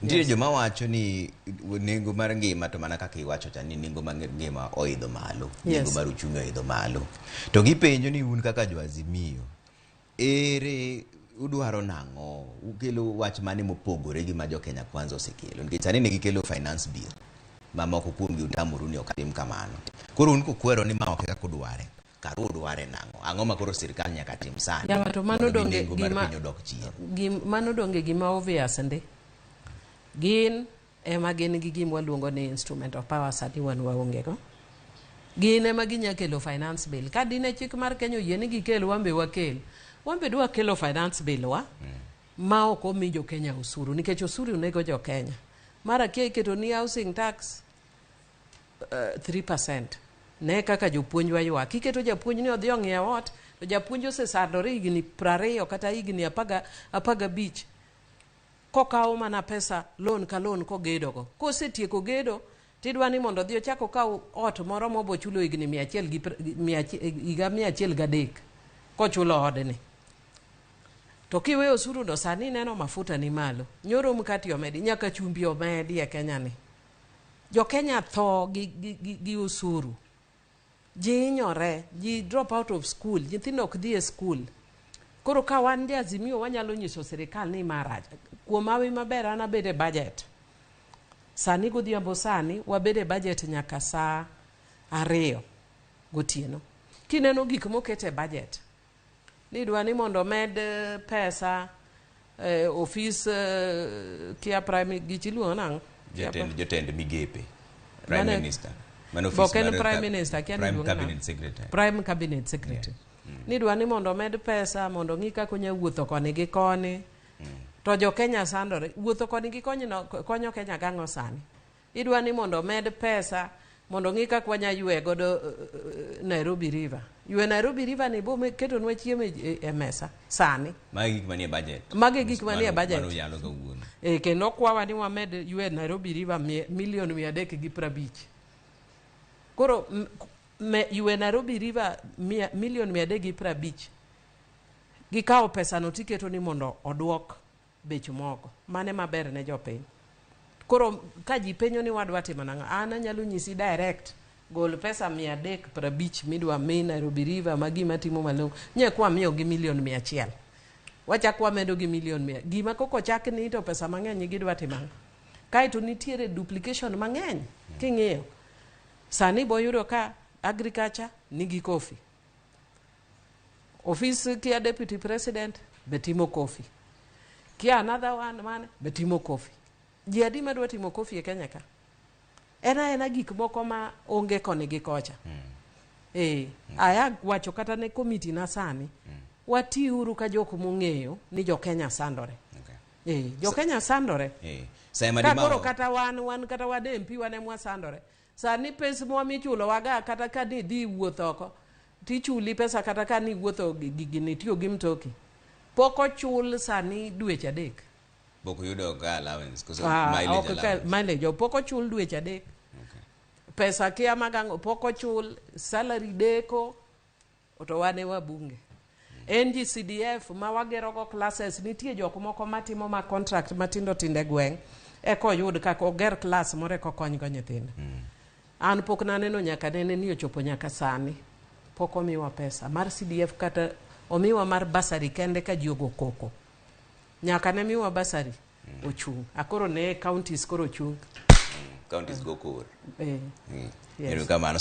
Ndiyo joma wacho ni nengo mar ngima to mana kaka iwacho cha ni nengo mar ngima oidho malo, nengo mar uchumi oidho malo. To gipenjo ni un kaka jo Azimio, ere udwaro nang'o, ukelo wach mane mopogore gi ma jo Kenya Kwanza osekelo. Nikech sani ne gikelo finance bill mamoko kuom gi utamoru ni okatim kamano. Koro un kukwero ni ma ok kaka udware. Karo udware nang'o. Ang'o ma koro sirkal nyaka tim sani. Ya to mano donge mano donge gima obvious ndi. Gin ema gin gi gima luongo ni instrument of power sati wan waonge go. Gin ema ginya kelo finance bill. Ka dine chik mar Kenya yeni gikel wambe wakel. Wambe dwa kelo finance bill wa ma ok omi jo Kenya usuru nikech usuru nego jo Kenya. Mara kia iketo ni housing tax 3%. Ne kaka jopuonj wa ywak. Iketo japuonj ni odhi ong'iew ot, to japuonj osesandore higni 20 kata higni 15 kokawo mana pesa loan ka loan kogedo go. Kosetieko gedo tidwa ni mondo odhi ochako kawo ot moro mobo chulo higni 103 kochulo odni. To kiwe osuru do sani neno mafuta ni malo. Nyoro mkati omedi nyaka chumbi omedi e Kenya ni. Jo Kenya tho gi usuru. Ji inyore, ji drop out of school, nyithindo ok dhi e school. Koro ka wan jo Azimio wanyalo nyiso sirikal ni marach. Kuom hawi maber an abede budget. Sani godhiambo sani wabede budget nyaka saa 2 gotieno. Kineno gik mokete budget. Nidwa ni mondo med pesa office kia prime gichiluo nang jotend migepe prime minister prime minister prime cabinet secretary nidwa ni mondo med pesa mondo ng'i kaka onya wuotho koni gi koni to jo Kenya sandore wuotho koni gi konyo Kenya gang'o sani. Idwa ni mondo med pesa mondo ng'i kaka wanya ywe godo Nairobi River. Ywe Nairobi River ni bo keto nwa chiemo e mesa sani. Magi gik manie budget. Magi gik manie budget. Mano yalo kawuono. Kendo kwawa ni wamed ywe Nairobi River milion 350. Koro ywe Nairobi River milion 350. Gikawo pesa no tiketo ni mondo odwok bech mogo. Mane maber ne jopiny. Koro ka ji penyo ni wadwa timo nang'o, an anyalo nyisi direct gol pesa 350 midwa mi Nairobi River magi matimo malong'o. Nye kwa miyo gi milion 100. Wachakwa medo gi milion 100. Gima koko chak ni to pesa mang'eny gidwa timo. Kaito nitiere duplication mang'eny king'iyo. Sani boyudo ka agriculture nigi coffee. Office kia deputy president betimo coffee. Kia another one man betimo coffee. Ji adi madwa timo coffee e Kenya ka? Ena gik moko ma onge koni gi kocha. Aya wacho kata ne committee na sani. Wati uru ka jok mong'eyo ni jo Kenya sandore. Jo Kenya sandore. Koro kata wan kata wade MP wane mwa sandore. Sani pesa mwa michulo waga kata ka ni dhi wuothoko. Tichuli pesa kata ka ni wuotho gini tiyo gi mtoki. Poko chul sani dweche 3. Boko yudo ka allowance koso mileage poko chul dweche 3. Pesa kia magango poko chul salary deko to wane wabunge. NGCDF ma wagero go classes nitie jok moko matimo ma contract matindo tinde gweng eko yud kako oger class more ko kony go nyithindo. An pok naneno nyaka nene ni ochopo nyaka sani. Poko miwa pesa mar CDF kata omiwa mar basari kende ka jiogo koko. Nyaka ne miwa basari ochung. Akoro ne counties koro ochung. Counties go cover. Yes. Kamano.